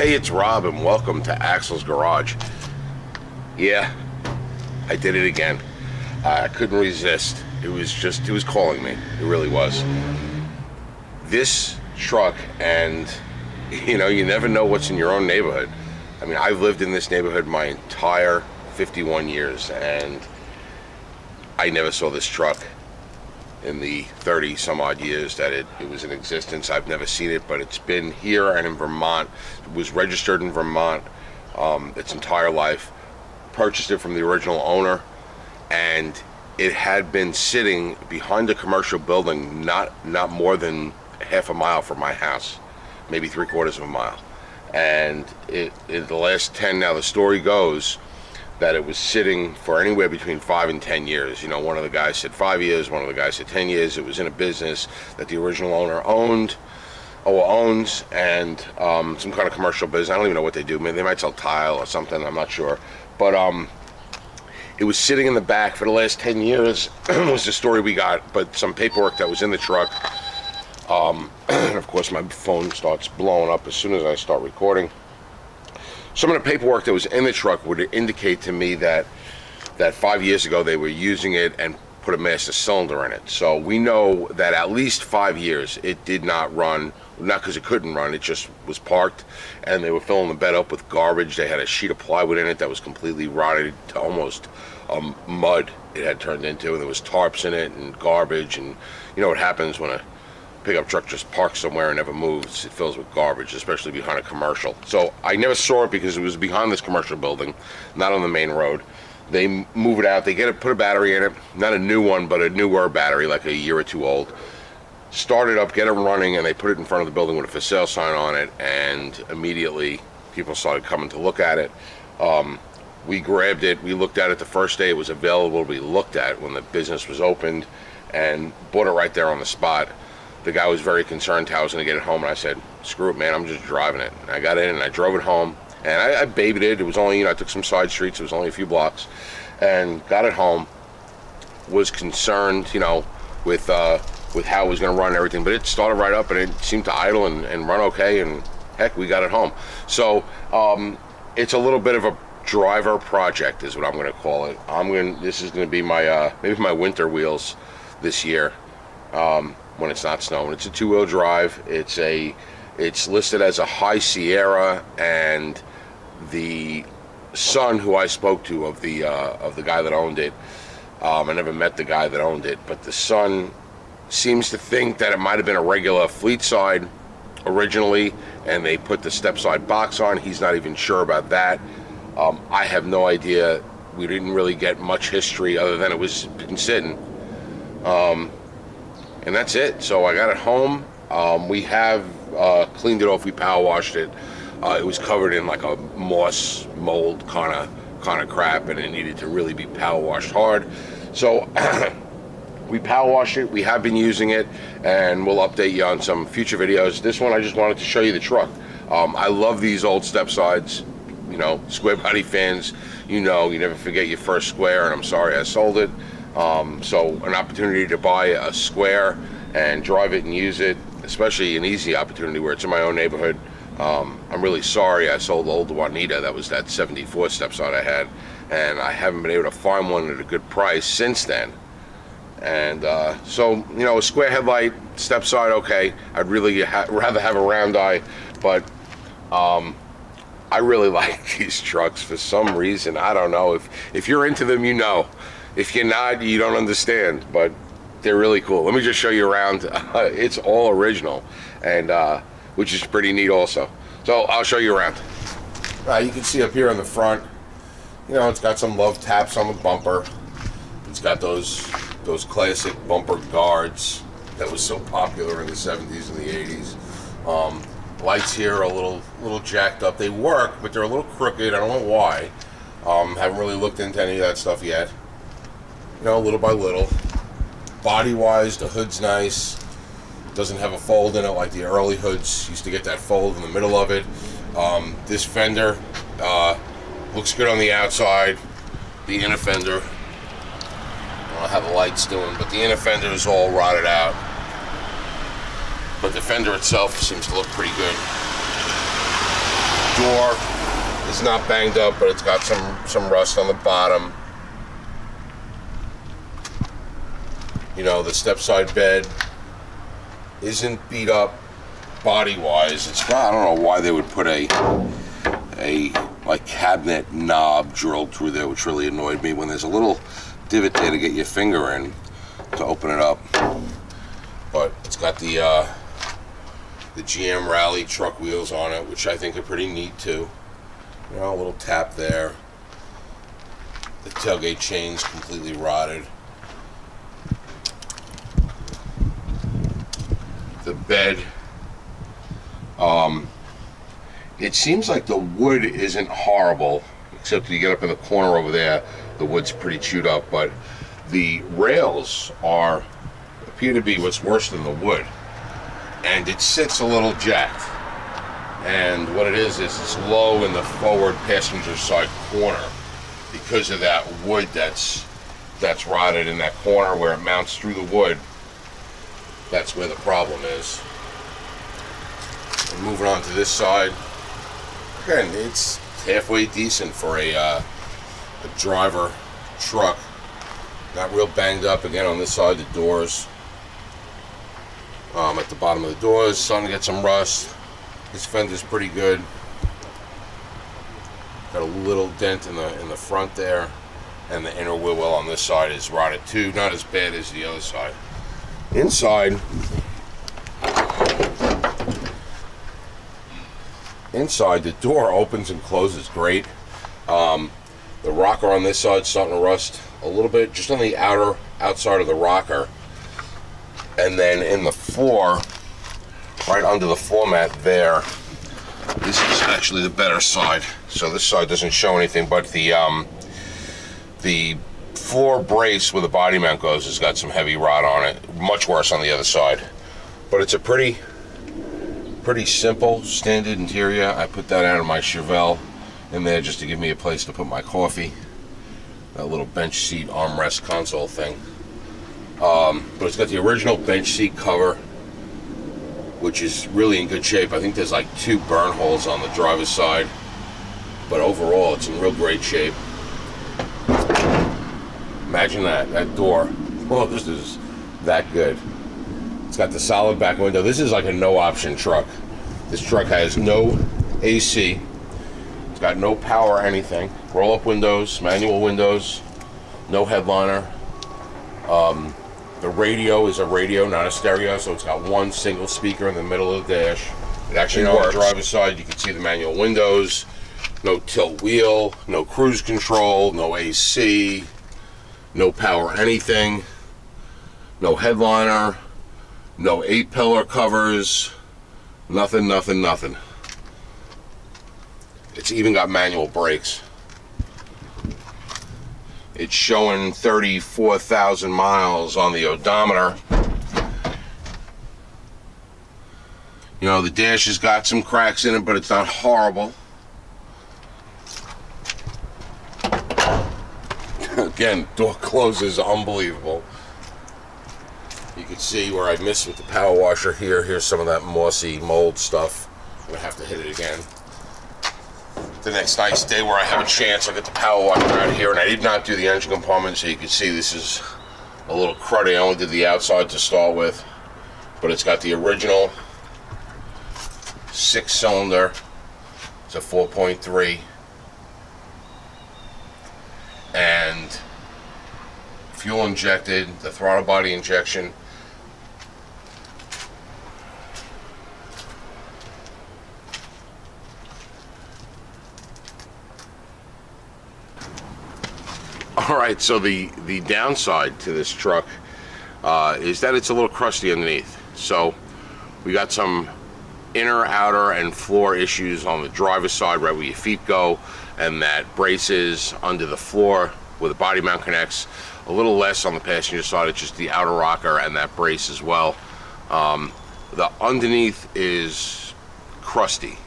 Hey, it's Rob and welcome to Axel's Garage. Yeah, I did it again. I couldn't resist. It was calling me. It really was. This truck, and you know, you never know what's in your own neighborhood. I mean, I've lived in this neighborhood my entire 51 years, and I never saw this truck in the 30 some odd years that it was in existence. I've never seen it, but it's been here and in Vermont. It was registered in Vermont its entire life. Purchased it from the original owner, and it had been sitting behind a commercial building not more than half a mile from my house, maybe 3/4 of a mile. And in the last 10, now the story goes that it was sitting for anywhere between 5 and 10 years. You know, one of the guys said 5 years, one of the guys said 10 years. It was in a business that the original owner owns, and some kind of commercial business. I don't even know what they do. Maybe they might sell tile or something, I'm not sure. But it was sitting in the back for the last 10 years was the story we got, but some paperwork that was in the truck. And of course my phone starts blowing up as soon as I start recording. Some of the paperwork that was in the truck would indicate to me that 5 years ago they were using it and put a master cylinder in it. So we know that at least 5 years it did not run, not because it couldn't run, it just was parked, and they were filling the bed up with garbage. They had a sheet of plywood in it that was completely rotted to almost mud it had turned into, and there was tarps in it and garbage. And you know what happens when a pickup truck just parks somewhere and never moves? It fills with garbage, especially behind a commercial. So I never saw it because it was behind this commercial building, not on the main road. They move it out, they put a battery in it, not a new one, but a newer battery, like a year or two old. Start it up, get it running, and they put it in front of the building with a for sale sign on it, and immediately people started coming to look at it. We grabbed it, we looked at it the first day it was available to be looked at when the business was opened, and bought it right there on the spot. The guy was very concerned how I was going to get it home, and I said, screw it, man, I'm just driving it. And I got in and I drove it home, and I babied it. It was only, you know, I took some side streets, it was only a few blocks, and got it home. Was concerned, you know, with how it was going to run and everything, but it started right up and it seemed to idle and run okay, and heck, we got it home. So it's a little bit of a driver project is what I'm going to call it. This is going to be my maybe my winter wheels this year. When it's not snowing. It's a 2-wheel drive. It's listed as a High Sierra, and the son who I spoke to of the guy that owned it, I never met the guy that owned it, but the son seems to think that it might have been a regular Fleetside originally, and they put the Stepside box on. He's not even sure about that. I have no idea. We didn't really get much history other than it was been sitting. And that's it. So I got it home. We have cleaned it off. We power washed it. It was covered in like a moss mold kind of crap, and it needed to really be power washed hard. So we power washed it. We have been using it, and we'll update you on some future videos. This one I just wanted to show you the truck. I love these old Stepsides. You know, square body fans, you know, you never forget your first square, and I'm sorry I sold it. So an opportunity to buy a square and drive it and use it, especially an easy opportunity where it's in my own neighborhood. I'm really sorry I sold the old Juanita. That was that 74 Stepside I had, and I haven't been able to find one at a good price since then. And so, you know, a square headlight Stepside, okay. I'd really rather have a round eye, but I really like these trucks for some reason. I don't know. If you're into them, you know. If you're not, you don't understand, but they're really cool. Let me just show you around. It's all original, and which is pretty neat also. So I'll show you around. You can see up here on the front, you know, it's got some love taps on the bumper. It's got those classic bumper guards that was so popular in the 70s and the 80s. Lights here are a little jacked up. They work, but they're a little crooked. I don't know why. Haven't really looked into any of that stuff yet. You know, little by little. Body-wise, the hood's nice. Doesn't have a fold in it like the early hoods. Used to get that fold in the middle of it. This fender looks good on the outside. The inner fender, I don't know how the light's doing, but the inner fender is all rotted out. But the fender itself seems to look pretty good. door is not banged up, but it's got some rust on the bottom. You know, the Stepside bed isn't beat up body-wise. It's got, I don't know why they would put a like cabinet knob drilled through there, which really annoyed me, when there's a little divot there to get your finger in to open it up. But it's got the GM Rally truck wheels on it, which I think are pretty neat too. You know, a little tap there. The tailgate chain's completely rotted. The bed, it seems like the wood isn't horrible, except you get up in the corner over there, the wood's pretty chewed up, but the rails appear to be what's worse than the wood, and it sits a little jacked. And what it is it's low in the forward passenger side corner because of that wood that's rotted in that corner where it mounts through the wood. That's where the problem is. And moving on to this side, again, it's halfway decent for a driver truck. Not real banged up. Again, on this side, the doors, at the bottom of the doors, starting to get some rust. This fender's pretty good. Got a little dent in the front there, and the inner wheel well on this side is rotted too. Not as bad as the other side. Inside, the door opens and closes great. The rocker on this side is starting to rust a little bit, just on the outside of the rocker. And then in the floor, right under the floor mat there, this is actually the better side. So this side doesn't show anything, but the floor brace where the body mount goes has got some heavy rot on it. Much worse on the other side. But it's a pretty simple standard interior. I put that out of my Chevelle in there just to give me a place to put my coffee. That little bench seat armrest console thing. But it's got the original bench seat cover, which is really in good shape. I think there's like 2 burn holes on the driver's side, but overall it's in real great shape. Imagine that door. Well, this is that good. It's got the solid back window. This is like a no option truck. This truck has no AC. It's got no power or anything. Roll up windows, manual windows, no headliner. The radio is a radio, not a stereo, so it's got one single speaker in the middle of the dash. It actually works. On the driver's side, you can see the manual windows, no tilt wheel, no cruise control, no AC, no power anything, no headliner, no 8-pillar covers, nothing. It's even got manual brakes. It's showing 34,000 miles on the odometer. You know, the dash has got some cracks in it, but it's not horrible. Again, door closes unbelievable. You can see where I missed with the power washer here. Here's some of that mossy mold stuff. I'm gonna have to hit it again. The next nice day where I have a chance, I'll get the power washer out here, and I did not do the engine compartment, so you can see this is a little cruddy. I only did the outside to start with, but it's got the original 6-cylinder. It's a 4.3, and fuel injected, the throttle body injection. Alright, so the downside to this truck is that it's a little crusty underneath. So we got some inner, outer, and floor issues on the driver's side, right where your feet go, and that braces under the floor where the body mount connects. A little less on the passenger side, it's just the outer rocker and that brace as well. The underneath is crusty.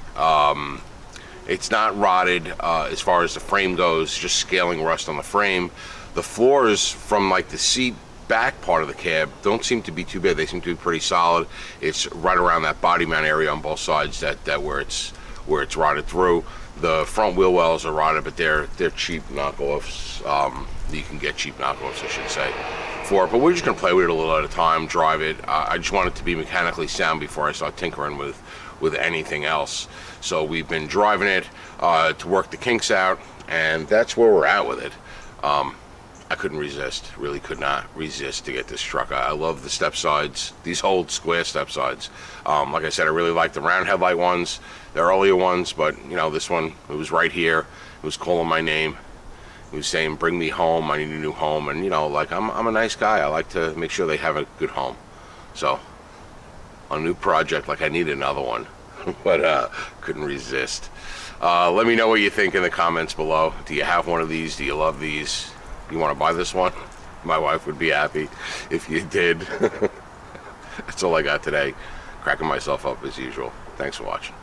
It's not rotted as far as the frame goes, just scaling rust on the frame. The floors from like the seat back part of the cab don't seem to be too bad. They seem to be pretty solid. It's right around that body mount area on both sides that where where it's rotted through. The front wheel wells are rotted, but they're cheap knockoffs. You can get cheap knockoffs, I should say, for it. But we're just gonna play with it a little at a time, drive it. I just want it to be mechanically sound before I start tinkering with anything else. So we've been driving it to work the kinks out, and that's where we're at with it. I couldn't resist, really could not resist to get this truck. I love the step sides, these old square step sides. Like I said, I really like the round headlight ones, the earlier ones, but you know, this one, it was right here. It was calling my name. It was saying, bring me home, I need a new home. And you know, like I'm a nice guy. I like to make sure they have a good home. So, a new project, like I need another one, but couldn't resist. Let me know what you think in the comments below. Do you have one of these? Do you love these? You want to buy this one? My wife would be happy if you did. That's all I got today. Cracking myself up as usual. Thanks for watching.